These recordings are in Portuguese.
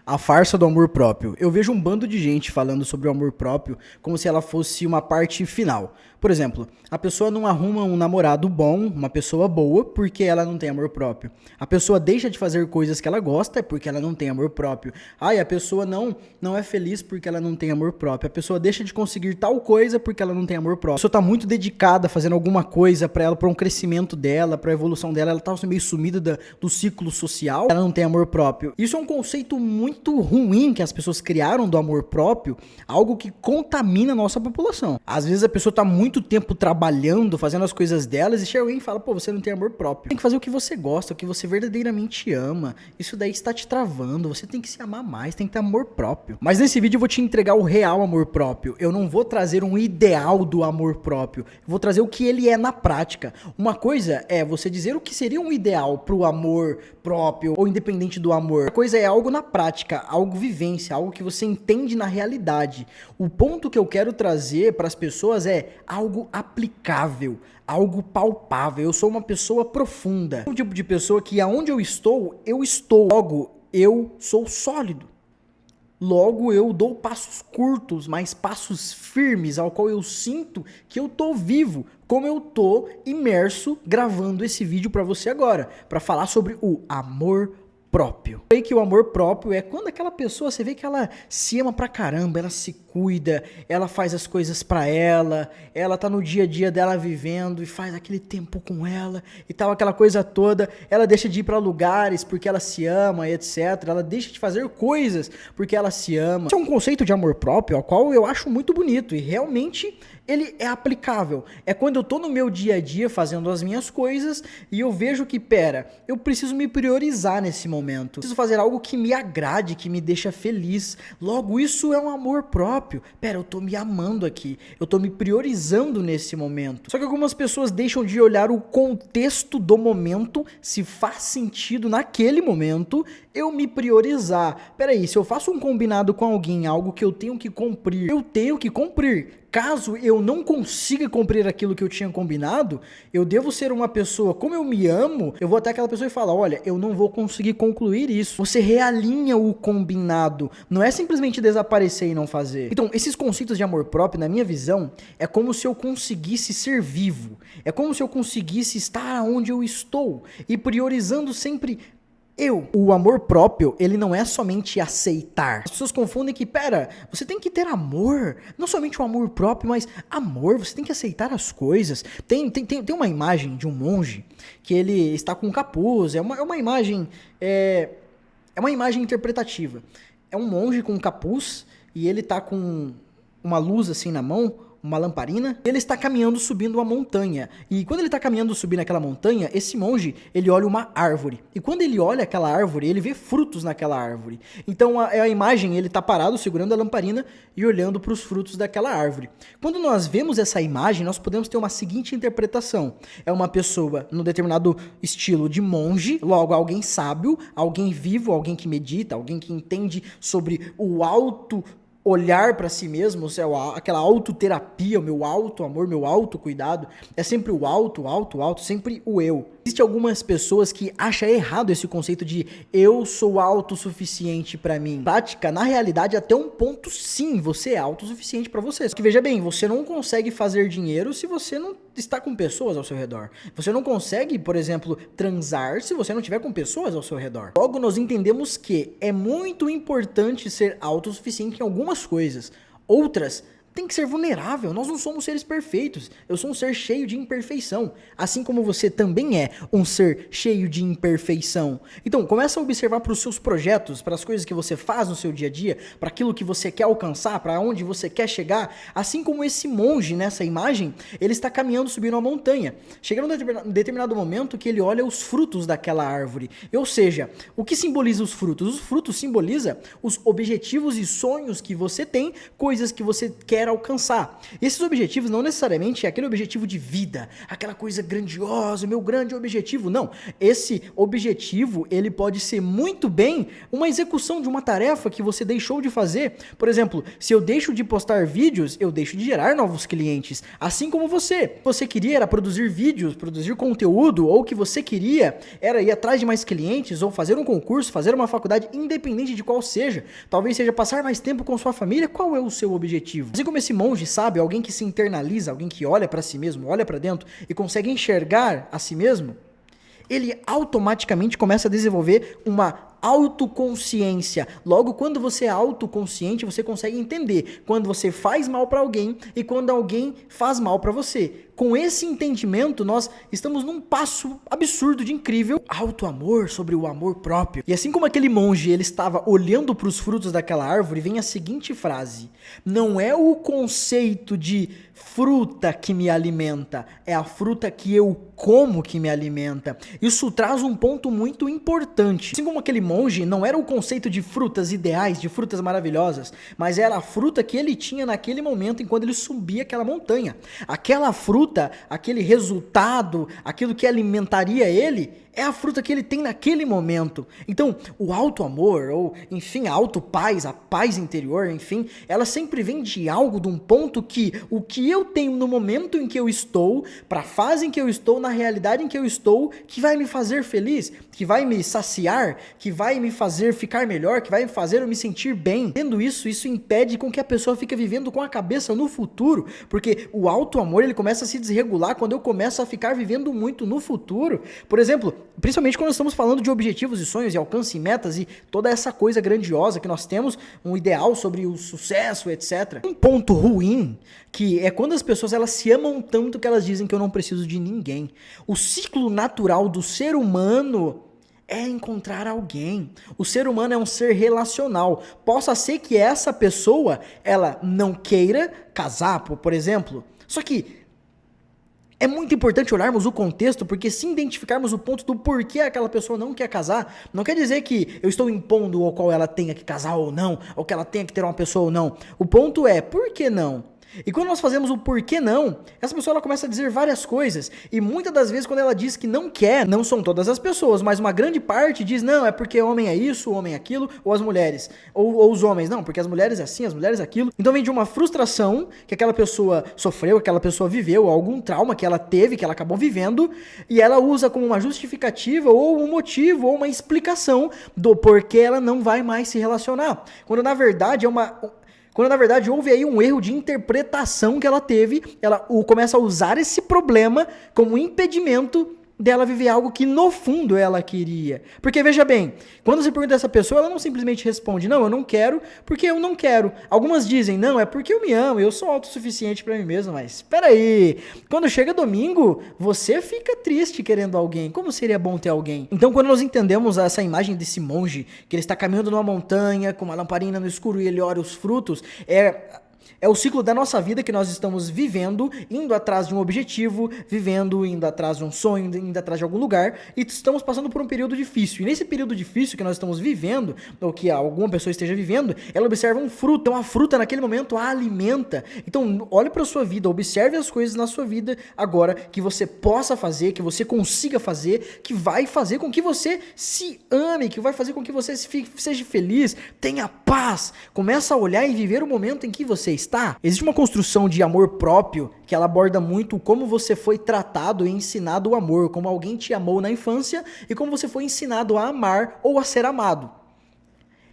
A farsa do amor próprio. Eu vejo um bando de gente falando sobre o amor próprio como se ela fosse uma parte final. Por exemplo, a pessoa não arruma um namorado bom, uma pessoa boa, porque ela não tem amor próprio. A pessoa deixa de fazer coisas que ela gosta porque ela não tem amor próprio. A pessoa não é feliz porque ela não tem amor próprio. A pessoa deixa de conseguir tal coisa porque ela não tem amor próprio. A pessoa tá muito dedicada fazendo alguma coisa pra ela, pra um crescimento dela, pra evolução dela. Ela tá meio sumida do ciclo social. Ela não tem amor próprio. Isso é um conceito muito ruim que as pessoas criaram do amor próprio, algo que contamina a nossa população. Às vezes a pessoa tá muito tempo trabalhando, fazendo as coisas delas e chega alguém e fala, pô, você não tem amor próprio. Tem que fazer o que você gosta, o que você verdadeiramente ama. Isso daí está te travando, você tem que se amar mais, tem que ter amor próprio. Mas nesse vídeo eu vou te entregar o real amor próprio. Eu não vou trazer um ideal do amor próprio, eu vou trazer o que ele é na prática. Uma coisa é você dizer o que seria um ideal pro amor próprio ou independente do amor. Outra coisa é algo na prática, algo vivência, algo que você entende na realidade. O ponto que eu quero trazer para as pessoas é algo aplicável, algo palpável. Eu sou uma pessoa profunda. É um tipo de pessoa que aonde eu estou. Logo, eu sou sólido. Logo, eu dou passos curtos, mas passos firmes, ao qual eu sinto que eu tô vivo, como eu tô imerso gravando esse vídeo para você agora, para falar sobre o amor próprio. Eu sei que o amor próprio é quando aquela pessoa, você vê que ela se ama pra caramba, ela se cuida, ela faz as coisas pra ela tá no dia a dia dela vivendo e faz aquele tempo com ela e tal, aquela coisa toda, ela deixa de ir pra lugares porque ela se ama e etc, ela deixa de fazer coisas porque ela se ama. Isso é um conceito de amor próprio, ao qual eu acho muito bonito e realmente ele é aplicável. É quando eu tô no meu dia a dia fazendo as minhas coisas e eu vejo que, eu preciso me priorizar nesse momento. Preciso fazer algo que me agrade, que me deixa feliz. Logo, isso é um amor próprio. Eu tô me amando aqui. Eu tô me priorizando nesse momento. Só que algumas pessoas deixam de olhar o contexto do momento, se faz sentido naquele momento eu me priorizar. Se eu faço um combinado com alguém, algo que eu tenho que cumprir, eu tenho que cumprir. Caso eu não consiga cumprir aquilo que eu tinha combinado, eu devo ser uma pessoa, como eu me amo, eu vou até aquela pessoa e falar, olha, eu não vou conseguir concluir isso. Você realinha o combinado, não é simplesmente desaparecer e não fazer. Então, esses conceitos de amor próprio, na minha visão, é como se eu conseguisse ser vivo. É como se eu conseguisse estar onde eu estou e priorizando sempre o amor próprio, ele não é somente aceitar. As pessoas confundem que, você tem que ter amor, não somente o amor próprio, mas amor, você tem que aceitar as coisas. Tem uma imagem de um monge que ele está com um capuz, é uma imagem interpretativa. É um monge com um capuz e ele está com uma luz assim na mão, uma lamparina, ele está caminhando subindo uma montanha, e quando ele está caminhando subindo aquela montanha, esse monge, ele olha uma árvore, e quando ele olha aquela árvore, ele vê frutos naquela árvore. Então a imagem, ele está parado segurando a lamparina e olhando para os frutos daquela árvore. Quando nós vemos essa imagem, nós podemos ter uma seguinte interpretação: é uma pessoa num determinado estilo de monge, logo alguém sábio, alguém vivo, alguém que medita, alguém que entende sobre o alto olhar para si mesmo, aquela autoterapia, o meu auto-amor, meu autocuidado, é sempre o alto, sempre o eu. Existem algumas pessoas que acham errado esse conceito de eu sou autossuficiente pra mim. Prática, na realidade, até um ponto sim, você é autossuficiente pra você. Só que veja bem, você não consegue fazer dinheiro se você não está com pessoas ao seu redor. Você não consegue, por exemplo, transar se você não tiver com pessoas ao seu redor. Logo, nós entendemos que é muito importante ser autossuficiente em algumas coisas. Outras, tem que ser vulnerável. Nós não somos seres perfeitos. Eu sou um ser cheio de imperfeição. Assim como você também é um ser cheio de imperfeição. Então, começa a observar para os seus projetos, para as coisas que você faz no seu dia a dia, para aquilo que você quer alcançar, para onde você quer chegar. Assim como esse monge nessa imagem, ele está caminhando subindo uma montanha. Chega num determinado momento que ele olha os frutos daquela árvore. Ou seja, o que simboliza os frutos? Os frutos simbolizam os objetivos e sonhos que você tem, coisas que você quer quer alcançar. E esses objetivos não necessariamente é aquele objetivo de vida, aquela coisa grandiosa, meu grande objetivo, não. Esse objetivo, ele pode ser muito bem uma execução de uma tarefa que você deixou de fazer. Por exemplo, se eu deixo de postar vídeos, eu deixo de gerar novos clientes, assim como você. Você queria era produzir vídeos, produzir conteúdo, ou o que você queria era ir atrás de mais clientes, ou fazer um concurso, fazer uma faculdade, independente de qual seja. Talvez seja passar mais tempo com sua família. Qual é o seu objetivo? Assim como esse monge, sabe? Alguém que se internaliza, alguém que olha para si mesmo, olha para dentro e consegue enxergar a si mesmo, ele automaticamente começa a desenvolver uma autoconsciência. Logo, quando você é autoconsciente, você consegue entender quando você faz mal para alguém e quando alguém faz mal para você. Com esse entendimento, nós estamos num passo absurdo de incrível auto-amor sobre o amor próprio. E assim como aquele monge, ele estava olhando para os frutos daquela árvore, vem a seguinte frase: não é o conceito de fruta que me alimenta, é a fruta que eu como que me alimenta. Isso traz um ponto muito importante. Assim como aquele monge, não era o conceito de frutas ideais, de frutas maravilhosas, mas era a fruta que ele tinha naquele momento enquanto ele subia aquela montanha. Aquela fruta, aquele resultado, aquilo que alimentaria ele, é a fruta que ele tem naquele momento. Então, o auto-amor, ou enfim, a auto-paz, a paz interior, enfim, ela sempre vem de algo, de um ponto que o que eu tenho no momento em que eu estou, para a fase em que eu estou, na realidade em que eu estou, que vai me fazer feliz, que vai me saciar, que vai me fazer ficar melhor, que vai me fazer eu me sentir bem. Tendo isso, isso impede com que a pessoa fique vivendo com a cabeça no futuro, porque o auto-amor, ele começa a se desregular quando eu começo a ficar vivendo muito no futuro. Por exemplo, principalmente quando estamos falando de objetivos e sonhos e alcance e metas e toda essa coisa grandiosa que nós temos, um ideal sobre o sucesso, etc. Um ponto ruim, que é quando as pessoas elas se amam tanto que elas dizem que eu não preciso de ninguém. O ciclo natural do ser humano é encontrar alguém. O ser humano é um ser relacional. Possa ser que essa pessoa, ela não queira casar, por exemplo. Só que é muito importante olharmos o contexto, porque se identificarmos o ponto do porquê aquela pessoa não quer casar, não quer dizer que eu estou impondo ao qual ela tenha que casar ou não, ou que ela tenha que ter uma pessoa ou não. O ponto é, por que não? E quando nós fazemos o porquê não, essa pessoa ela começa a dizer várias coisas. E muitas das vezes quando ela diz que não quer, não são todas as pessoas, mas uma grande parte diz, não, é porque homem é isso, homem é aquilo, ou as mulheres. Ou os homens, não, porque as mulheres é assim, as mulheres é aquilo. Então vem de uma frustração que aquela pessoa sofreu, que aquela pessoa viveu, algum trauma que ela teve, que ela acabou vivendo, e ela usa como uma justificativa, ou um motivo, ou uma explicação do porquê ela não vai mais se relacionar. Quando na verdade houve aí um erro de interpretação que ela teve, ela começa a usar esse problema como impedimento dela viver algo que no fundo ela queria. Porque veja bem, quando você pergunta a essa pessoa, ela não simplesmente responde, não, eu não quero porque eu não quero. Algumas dizem, não, é porque eu me amo, eu sou autossuficiente pra mim mesmo, mas espera aí, quando chega domingo, você fica triste querendo alguém, como seria bom ter alguém? Então quando nós entendemos essa imagem desse monge, que ele está caminhando numa montanha, com uma lamparina no escuro e ele olha os frutos, é o ciclo da nossa vida que nós estamos vivendo, indo atrás de um objetivo, indo atrás de um sonho, indo atrás de algum lugar, e estamos passando por um período difícil. E nesse período difícil que nós estamos vivendo, ou que alguma pessoa esteja vivendo, ela observa um fruto. Então a fruta naquele momento a alimenta. Então olhe para a sua vida, observe as coisas na sua vida agora que você possa fazer, que você consiga fazer, que vai fazer com que você se ame, que vai fazer com que você seja feliz, tenha paz. Começa a olhar e viver o momento em que você está. Existe uma construção de amor próprio que ela aborda muito como você foi tratado e ensinado o amor, como alguém te amou na infância e como você foi ensinado a amar ou a ser amado.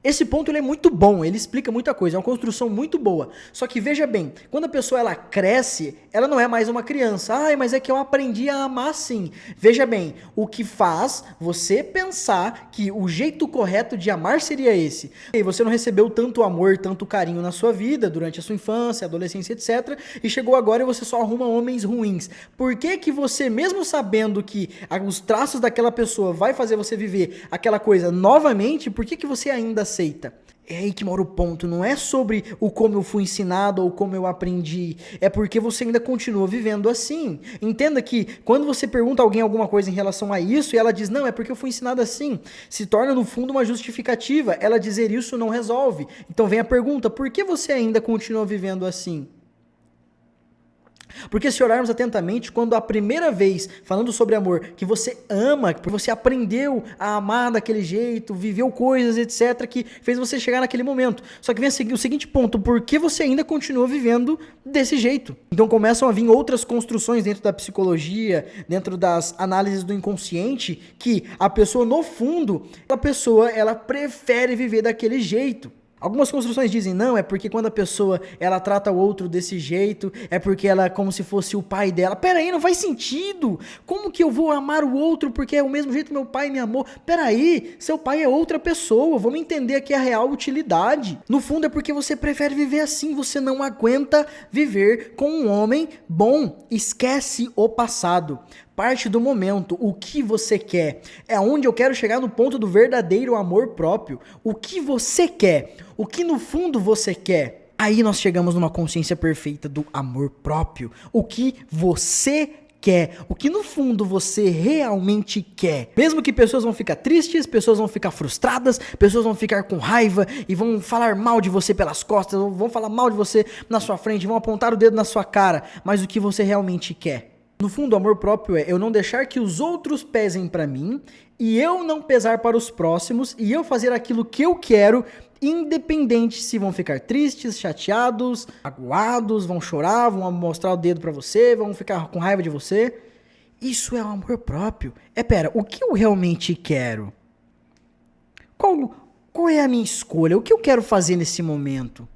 Esse ponto ele é muito bom, ele explica muita coisa, é uma construção muito boa. Só que veja bem, quando a pessoa ela cresce, ela não é mais uma criança. Ai, mas é que eu aprendi a amar assim. Veja bem, o que faz você pensar que o jeito correto de amar seria esse. E você não recebeu tanto amor, tanto carinho na sua vida, durante a sua infância, adolescência, etc. E chegou agora e você só arruma homens ruins. Por que que você, mesmo sabendo que os traços daquela pessoa vai fazer você viver aquela coisa novamente, por que que você ainda aceita? É aí que mora o ponto, não é sobre o como eu fui ensinado ou como eu aprendi, é porque você ainda continua vivendo assim. Entenda que quando você pergunta a alguém alguma coisa em relação a isso e ela diz, não, é porque eu fui ensinado assim, se torna no fundo uma justificativa, ela dizer isso não resolve. Então vem a pergunta, por que você ainda continua vivendo assim? Porque se olharmos atentamente, quando a primeira vez, falando sobre amor, que você ama, que você aprendeu a amar daquele jeito, viveu coisas, etc, que fez você chegar naquele momento. Só que vem o seguinte ponto, por que você ainda continua vivendo desse jeito? Então começam a vir outras construções dentro da psicologia, dentro das análises do inconsciente, que a pessoa, no fundo, ela prefere viver daquele jeito. Algumas construções dizem, não, é porque quando a pessoa, ela trata o outro desse jeito, é porque ela é como se fosse o pai dela. Pera aí, não faz sentido. Como que eu vou amar o outro porque é o mesmo jeito que meu pai me amou? Pera aí, seu pai é outra pessoa, vamos entender aqui a real utilidade. No fundo é porque você prefere viver assim, você não aguenta viver com um homem bom. Esquece o passado. Parte do momento, o que você quer. É onde eu quero chegar no ponto do verdadeiro amor próprio. O que você quer, o que no fundo você quer. Aí nós chegamos numa consciência perfeita do amor próprio. O que você quer, o que no fundo você realmente quer. Mesmo que pessoas vão ficar tristes, pessoas vão ficar frustradas, pessoas vão ficar com raiva e vão falar mal de você pelas costas, vão falar mal de você na sua frente, vão apontar o dedo na sua cara, mas o que você realmente quer. No fundo, o amor próprio é eu não deixar que os outros pesem pra mim e eu não pesar para os próximos e eu fazer aquilo que eu quero, independente se vão ficar tristes, chateados, aguados, vão chorar, vão mostrar o dedo pra você, vão ficar com raiva de você. Isso é o amor próprio. Pera, o que eu realmente quero? Qual é a minha escolha? O que eu quero fazer nesse momento?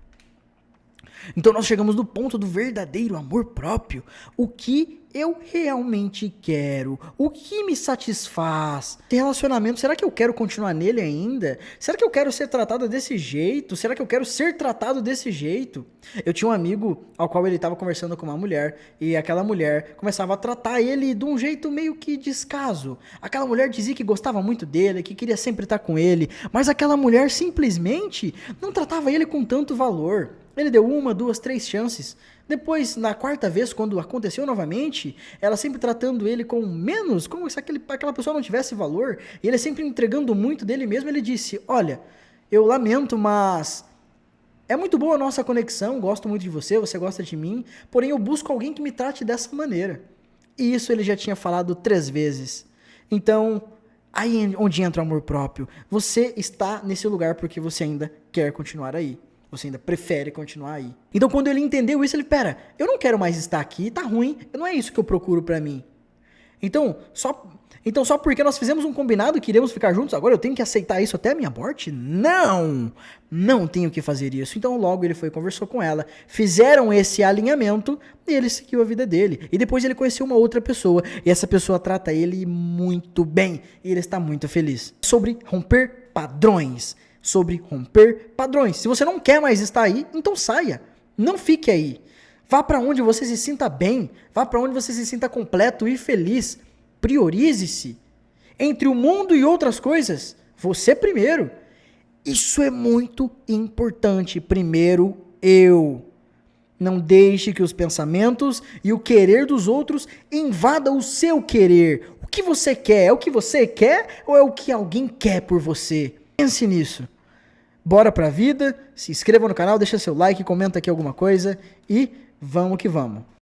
Então nós chegamos no ponto do verdadeiro amor próprio. O que eu realmente quero? O que me satisfaz? Esse relacionamento, será que eu quero continuar nele ainda? Será que eu quero ser tratado desse jeito? Será que eu quero ser tratado desse jeito? Eu tinha um amigo ao qual ele estava conversando com uma mulher e aquela mulher começava a tratar ele de um jeito meio que descaso. Aquela mulher dizia que gostava muito dele, que queria sempre estar com ele, mas aquela mulher simplesmente não tratava ele com tanto valor. Ele deu 1, 2, 3 chances. Depois, na 4ª vez, quando aconteceu novamente, ela sempre tratando ele com menos, como se aquela pessoa não tivesse valor, e ele sempre entregando muito dele mesmo. Ele disse, olha, eu lamento, mas é muito boa a nossa conexão, gosto muito de você, você gosta de mim, porém eu busco alguém que me trate dessa maneira. E isso ele já tinha falado 3 vezes. Então, aí onde entra o amor próprio. Você está nesse lugar porque você ainda quer continuar aí. Você ainda prefere continuar aí. Então quando ele entendeu isso, ele, pera, eu não quero mais estar aqui, tá ruim, não é isso que eu procuro pra mim. Então só porque nós fizemos um combinado que iremos ficar juntos, agora eu tenho que aceitar isso até a minha morte? Não tenho que fazer isso. Então logo ele foi e conversou com ela, fizeram esse alinhamento e ele seguiu a vida dele. E depois ele conheceu uma outra pessoa e essa pessoa trata ele muito bem e ele está muito feliz. Sobre romper padrões. Sobre romper padrões. Se você não quer mais estar aí, então saia. Não fique aí. Vá para onde você se sinta bem. Vá para onde você se sinta completo e feliz. Priorize-se. Entre o mundo e outras coisas, você primeiro. Isso é muito importante. Primeiro eu. Não deixe que os pensamentos e o querer dos outros invadam o seu querer. O que você quer? É o que você quer ou é o que alguém quer por você? Pense nisso. Bora pra vida, se inscreva no canal, deixa seu like, comenta aqui alguma coisa e vamos que vamos.